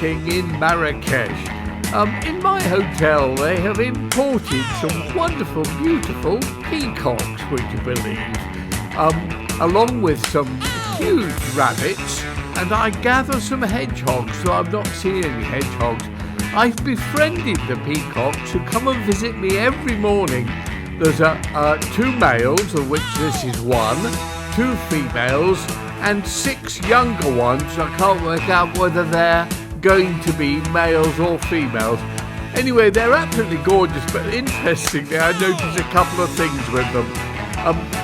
visiting in Marrakesh. In my hotel they have imported some wonderful, beautiful peacocks, would you believe, along with some huge rabbits, and I gather some hedgehogs, so I've not seen any hedgehogs. I've befriended the peacocks who come and visit me every morning. There's 2 males, of which this is 1, 2 females, and 6 younger ones. I can't work out whether they're going to be males or females. Anyway, they're absolutely gorgeous, but interestingly, I noticed a couple of things with them.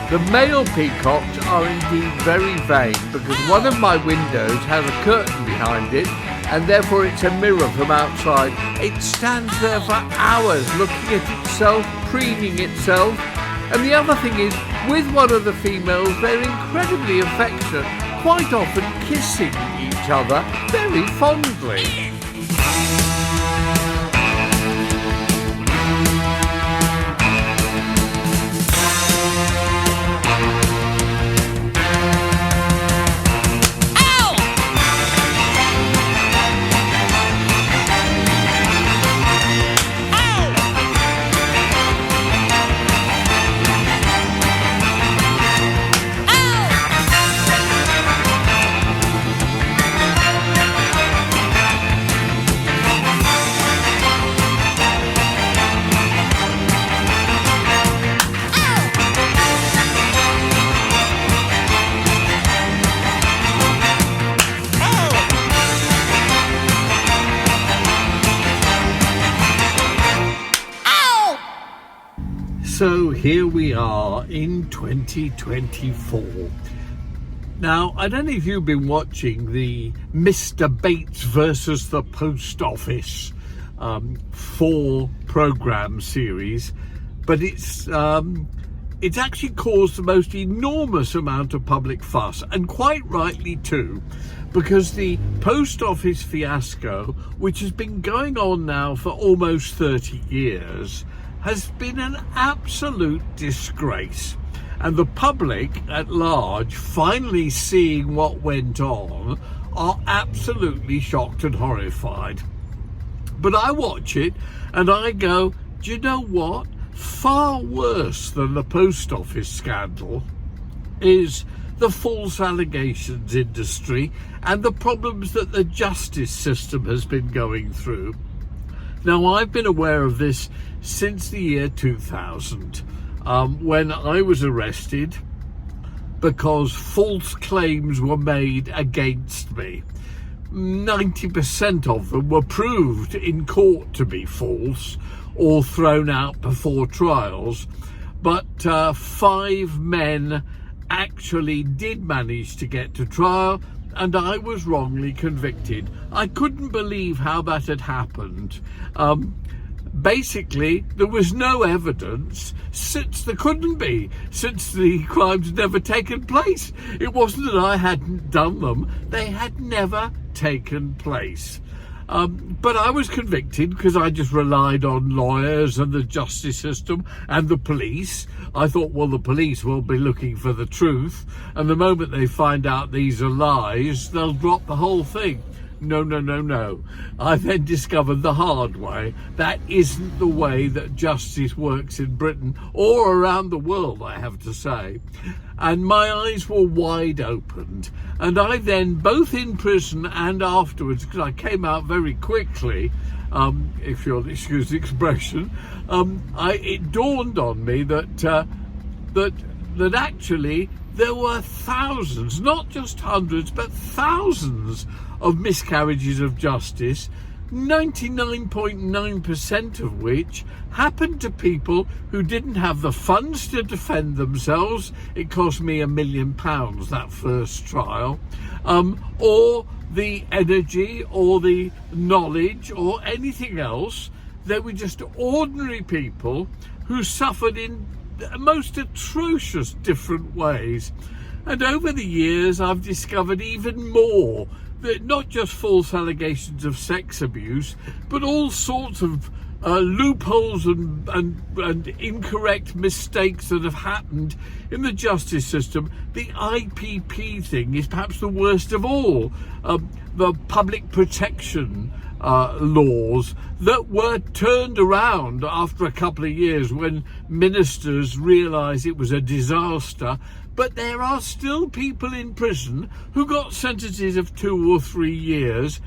The male peacocks are indeed very vain, because one of my windows has a curtain behind it, and therefore it's a mirror from outside. It stands there for hours looking at itself, preening itself. And the other thing is, with one of the females, they're incredibly affectionate, quite often kissing each other very fondly. So here we are in 2024. Now, I don't know if you've been watching the Mr. Bates versus the Post Office 4 program series, but it's actually caused the most enormous amount of public fuss, and quite rightly too, because the post office fiasco, which has been going on now for almost 30 years, has been an absolute disgrace. And the public at large, finally seeing what went on, are absolutely shocked and horrified. But I watch it and I go, do you know what? Far worse than the post office scandal is the false allegations industry and the problems that the justice system has been going through. Now, I've been aware of this since the year 2000, when I was arrested because false claims were made against me. 90% of them were proved in court to be false or thrown out before trials, but 5 men actually did manage to get to trial, and I was wrongly convicted. I couldn't believe how that had happened. Basically, there was no evidence, since there couldn't be, since the crimes never taken place. It wasn't that I hadn't done them, they had never taken place. But I was convicted because I just relied on lawyers and the justice system and the police. I thought, well, the police will be looking for the truth, and the moment they find out these are lies, they'll drop the whole thing. No. I then discovered the hard way. That isn't the way that justice works in Britain or around the world, I have to say. And my eyes were wide opened. And I then, both in prison and afterwards, because I came out very quickly, if you'll excuse the expression, it dawned on me that actually there were thousands, not just hundreds, but thousands of miscarriages of justice, 99.9% of which happened to people who didn't have the funds to defend themselves. It cost me £1 million, that first trial, or the energy or the knowledge or anything else. They were just ordinary people who suffered in most atrocious different ways. And over the years I've discovered even more, that not just false allegations of sex abuse, but all sorts of loopholes and incorrect mistakes that have happened in the justice system, the IPP thing is perhaps the worst of all. The public protection laws that were turned around after a couple of years when ministers realised it was a disaster. But there are still people in prison who got sentences of 2 or 3 years,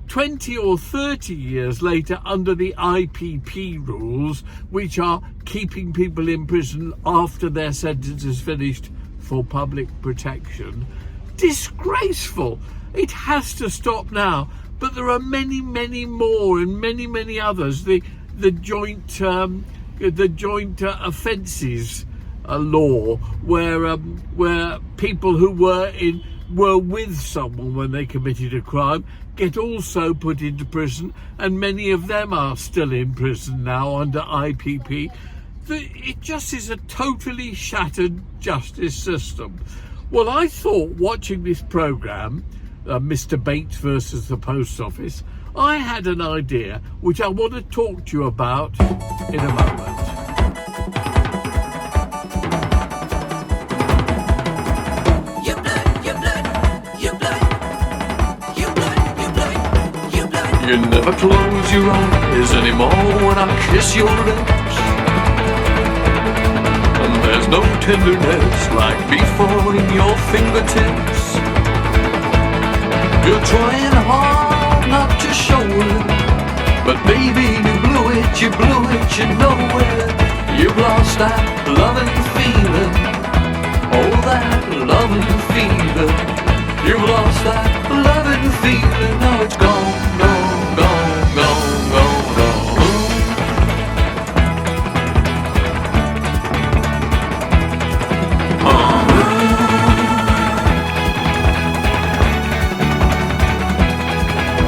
20 or 30 years later under the IPP rules, which are keeping people in prison after their sentence is finished for public protection. Disgraceful. It has to stop now. But there are many, many more and many, many others. The joint offences law, where people who were with someone when they committed a crime get also put into prison, and many of them are still in prison now under IPP. It just is a totally shattered justice system. Well, I thought watching this programme, Mr. Bates versus the Post Office, I had an idea which I want to talk to you about in a moment. You never close your eyes anymore when I kiss your lips, and there's no tenderness like before in your fingertips. You're trying hard not to show it, but baby, you blew it, you know it. You've lost that loving feeling, oh that loving feeling. You've lost that loving feeling, now it's gone.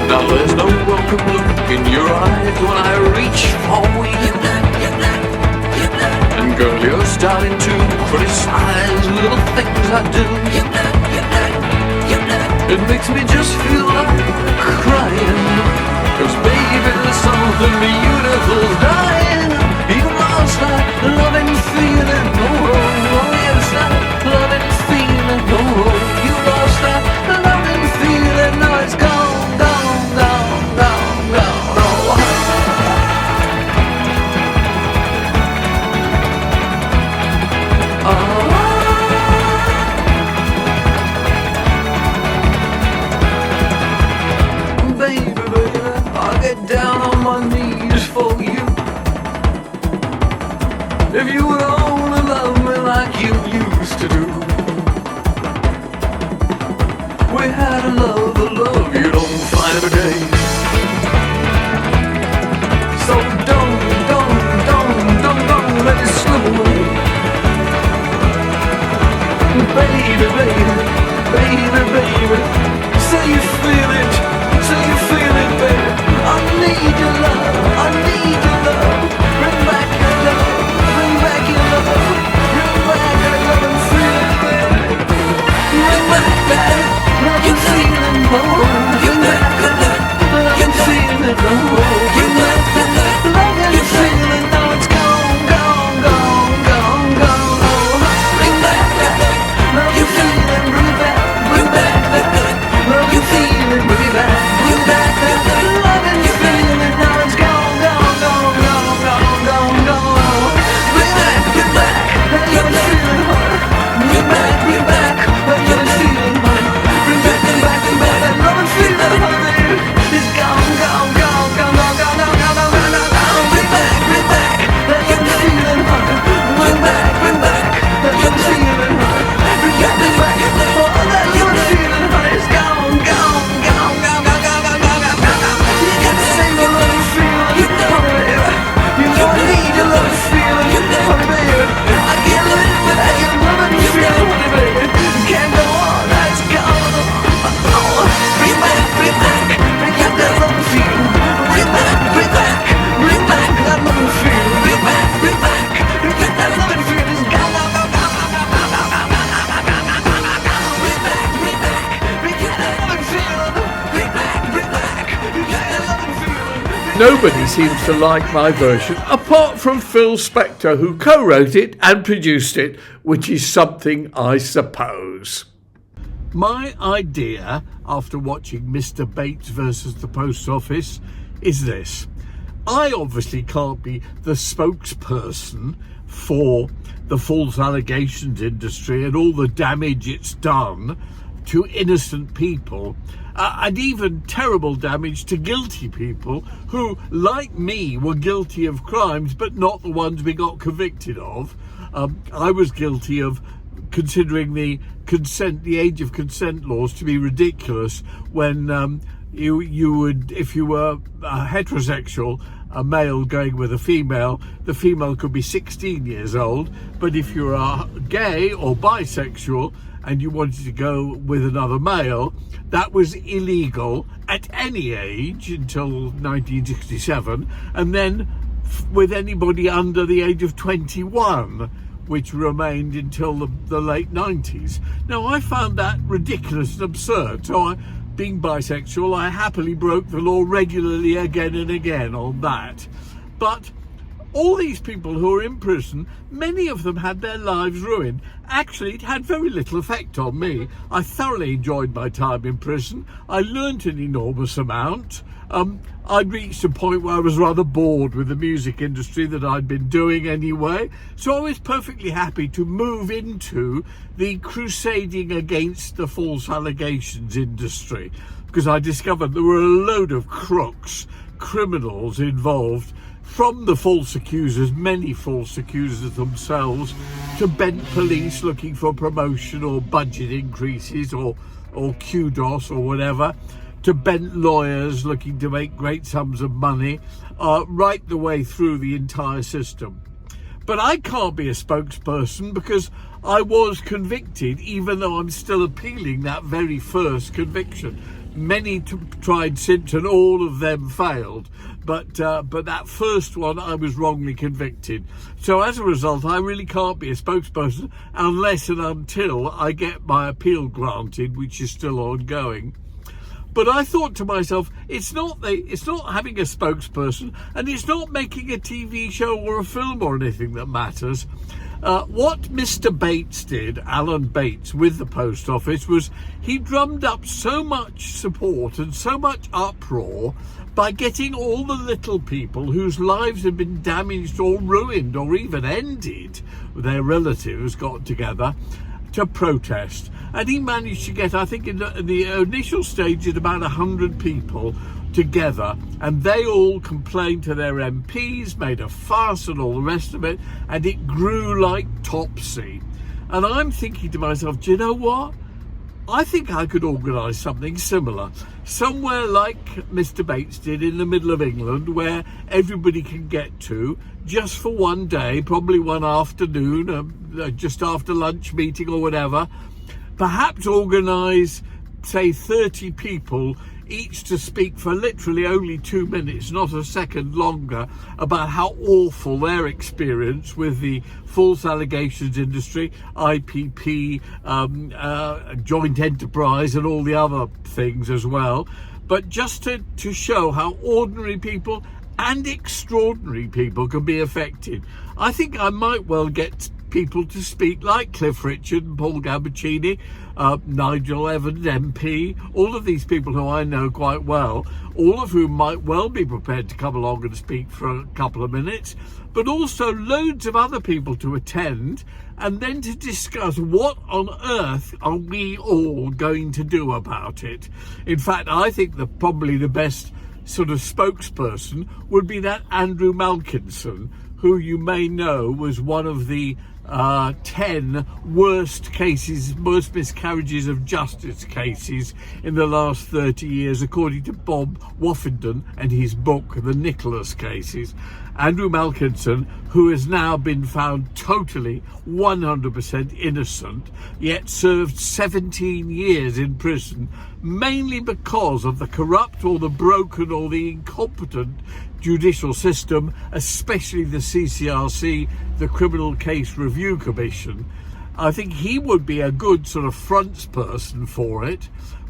Now there's no welcome look in your eyes when I reach for you. And girl, you're starting to criticize little things I do. It makes me just feel like crying, 'cause baby, there's something beautiful dying. You lost that loving feeling, oh yes, that loving feeling, oh, you lost that loving feeling, now it's gone. If you would only love me like you used to do. We had a love you don't find every day. So don't let it slip away. Baby, say you feel it, baby. I need your love, bring back your love. Bring back your love and feeling, baby. Bring back that love and feeling, oh. Bring back that Nobody seems to like my version, apart from Phil Spector, who co-wrote it and produced it, which is something, I suppose. My idea, after watching Mr. Bates versus the Post Office, is this. I obviously can't be the spokesperson for the false allegations industry and all the damage it's done to innocent people, and even terrible damage to guilty people who, like me, were guilty of crimes but not the ones we got convicted of. I was guilty of considering the age of consent laws to be ridiculous when you would, if you were heterosexual, a male going with a female, the female could be 16 years old, but if you're gay or bisexual and you wanted to go with another male, that was illegal at any age until 1967, and then with anybody under the age of 21, which remained until the late 90s. Now, I found that ridiculous and absurd, so being bisexual, I happily broke the law regularly again and again on that. But all these people who are in prison, many of them had their lives ruined. Actually, it had very little effect on me. I thoroughly enjoyed my time in prison. I learnt an enormous amount. I'd reached a point where I was rather bored with the music industry that I'd been doing anyway, so I was perfectly happy to move into the crusading against the false allegations industry, because I discovered there were a load of crooks, criminals involved, from the false accusers, many false accusers themselves, to bent police looking for promotion or budget increases or kudos or whatever, to bent lawyers looking to make great sums of money, right the way through the entire system. But I can't be a spokesperson because I was convicted, even though I'm still appealing that very first conviction. Many tried since and all of them failed, but that first one I was wrongly convicted. So as a result, I really can't be a spokesperson unless and until I get my appeal granted, which is still ongoing. But I thought to myself, it's not having a spokesperson, and it's not making a TV show or a film or anything that matters. What Mr. Bates did, Alan Bates, with the Post Office was he drummed up so much support and so much uproar by getting all the little people whose lives had been damaged or ruined or even ended, their relatives got together to protest. And he managed to get, I think in the initial stage, about 100 people together, and they all complained to their MPs, made a fuss and all the rest of it, and it grew like topsy. And I'm thinking to myself, do you know what? I think I could organise something similar, somewhere like Mr. Bates did in the middle of England, where everybody can get to just for one day, probably one afternoon, just after lunch meeting or whatever. Perhaps organise, say, 30 people each to speak for literally only 2 minutes, not a second longer, about how awful their experience with the false allegations industry, IPP, joint enterprise and all the other things as well. But just to show how ordinary people and extraordinary people can be affected. I think I might well get people to speak like Cliff Richard and Paul Gambaccini, Nigel Evans MP, all of these people who I know quite well, all of whom might well be prepared to come along and speak for a couple of minutes, but also loads of other people to attend, and then to discuss what on earth are we all going to do about it. In fact, I think that probably the best sort of spokesperson would be that Andrew Malkinson, who you may know was one of the 10 worst miscarriages of justice cases in the last 30 years, according to Bob Woffington and his book, The Nicholas Cases. Andrew Malkinson, who has now been found totally 100% innocent, yet served 17 years in prison, mainly because of the corrupt or the broken or the incompetent judicial system, especially the CCRC, the Criminal Case Review Commission. I think he would be a good sort of frontsperson for it.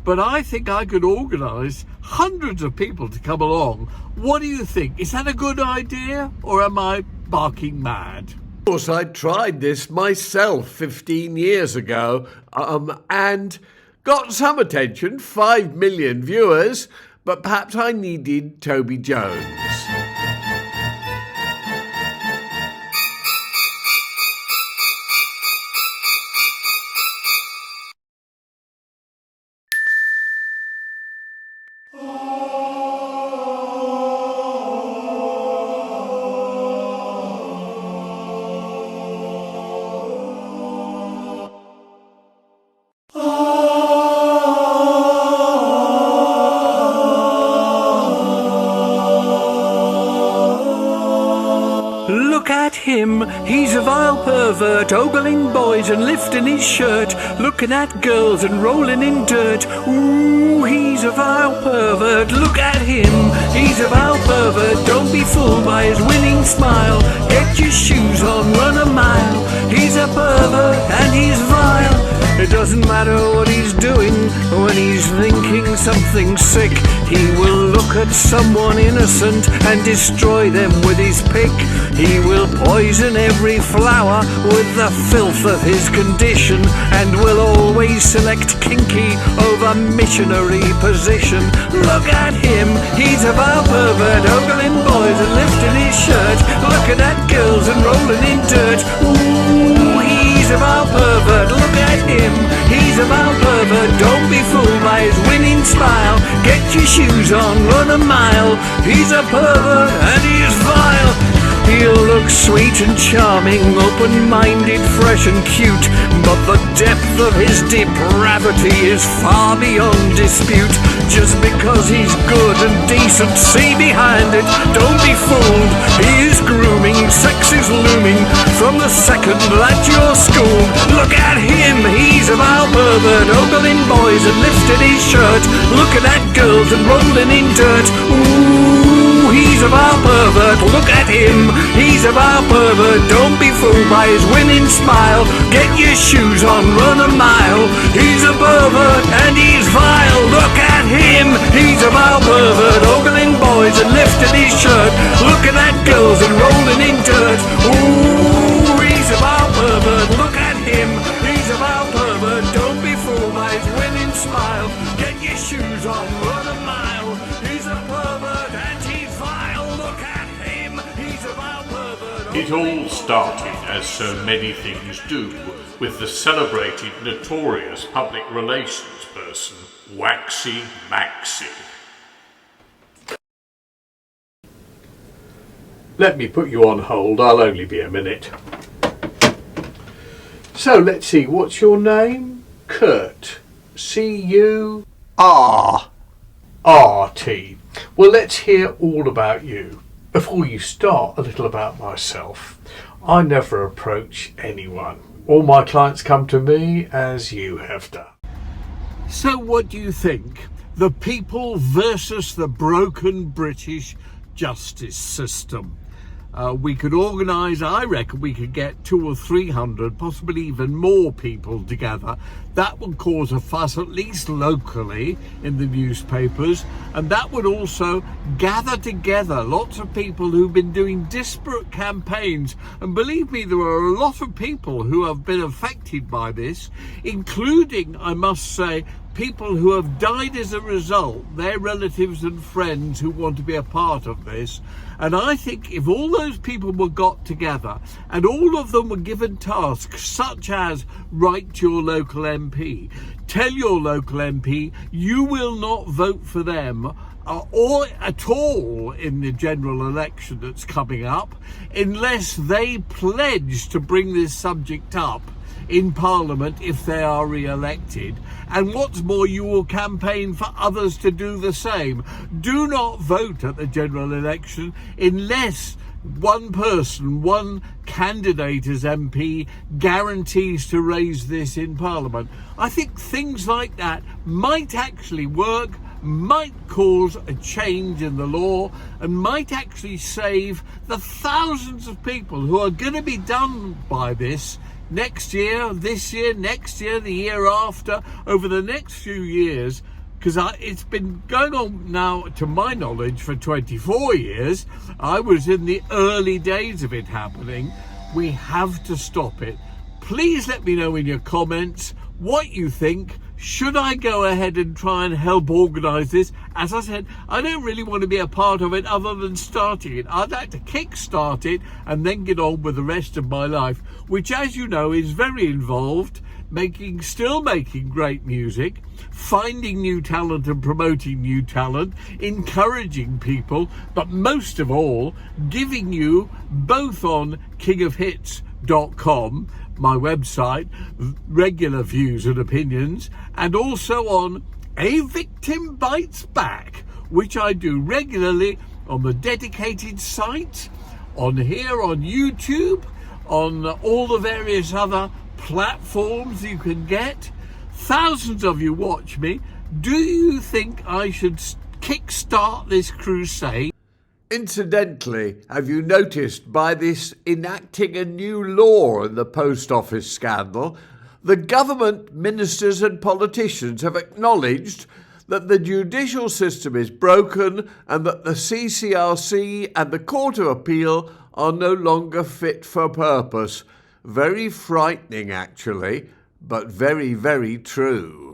but I think I could organise hundreds of people to come along. What do you think? Is that a good idea, or am I barking mad? Of course, I tried this myself 15 years ago and got some attention, 5 million viewers, but perhaps I needed Toby Jones. Look at him, he's a vile pervert, ogling boys and lifting his shirt, looking at girls and rolling in dirt. Ooh, he's a vile pervert. Look at him, he's a vile pervert. Don't be fooled by his winning smile. Get your shoes on, run a mile. He's a pervert and he's vile. It doesn't matter what he's doing when he's thinking something sick. He will look at someone innocent and destroy them with his pick. He will poison every flower with the filth of his condition, and will always select kinky over missionary position. Look at him, he's a vile pervert, ogling boys and lifting his shirt, looking at girls and rolling in dirt. Ooh, he's a vile pervert. Look at him, he's a vile pervert. Don't be fooled by his winning smile. Get your shoes on, run a mile. He's a pervert and he is vile. He'll look sweet and charming, open-minded, fresh and cute, but the depth of his depravity is far beyond dispute. Just because he's good and decent, see behind it, don't be fooled. He is grooming, sex is looming from the second that you're schooled. Look at him, he's a vile pervert, ogling boys and lifting his shirt, looking at girls and rolling in dirt. Ooh, he's a vile pervert. Look at him, he's a vile pervert. Don't be fooled by his winning smile. Get your shoes on, run a mile. He's a pervert and he's vile. Look at him, he's a vile pervert, ogling boys and lifting his shirt, looking at girls and rolling in dirt. Ooh, he's a vile pervert. Look at him, he's a vile pervert. Don't be fooled by his winning smile. Get your shoes on, run a mile. He's a pervert and he's vile. Look at him, he's a vile pervert. It all started, as so many things do, with the celebrated notorious public relations person, Waxy Maxy. Let me put you on hold, I'll only be a minute. So let's see, what's your name? Kurt. C-U-R-R-T. Well, let's hear all about you. Before you start, a little about myself. I never approach anyone. All my clients come to me, as you have done. So what do you think? The people versus the broken British justice system. We could organise, I reckon we could get 200 or 300, possibly even more people together. That would cause a fuss, at least locally in the newspapers, and that would also gather together lots of people who've been doing disparate campaigns. And believe me, there are a lot of people who have been affected by this, including, I must say, people who have died as a result, their relatives and friends who want to be a part of this. And I think if all those people were got together and all of them were given tasks such as write to your local MP, tell your local MP you will not vote for them or at all in the general election that's coming up unless they pledge to bring this subject up in Parliament if they are re-elected. And what's more, you will campaign for others to do the same. Do not vote at the general election unless one person, one candidate as MP guarantees to raise this in Parliament. I think things like that might actually work, might cause a change in the law, and might actually save the thousands of people who are going to be done by this next year, this year, next year, the year after, over the next few years. because it's been going on now, to my knowledge, for 24 years. I was in the early days of it happening. We have to stop it. Please let me know in your comments what you think. Should I go ahead and try and help organise this? As I said, I don't really want to be a part of it other than starting it. I'd like to kick-start it and then get on with the rest of my life, which, as you know, is very involved, still making great music, finding new talent and promoting new talent, encouraging people, but most of all, giving you, both on kingofhits.com, my website, regular views and opinions, and also on A Victim Bites Back, which I do regularly on the dedicated site, on here on YouTube, on all the various other platforms you can get. Thousands of you watch me. Do you think I should kick-start this crusade? Incidentally, have you noticed by this enacting a new law in the post office scandal, the government, ministers and politicians have acknowledged that the judicial system is broken and that the CCRC and the Court of Appeal are no longer fit for purpose. Very frightening, actually, but very, very true.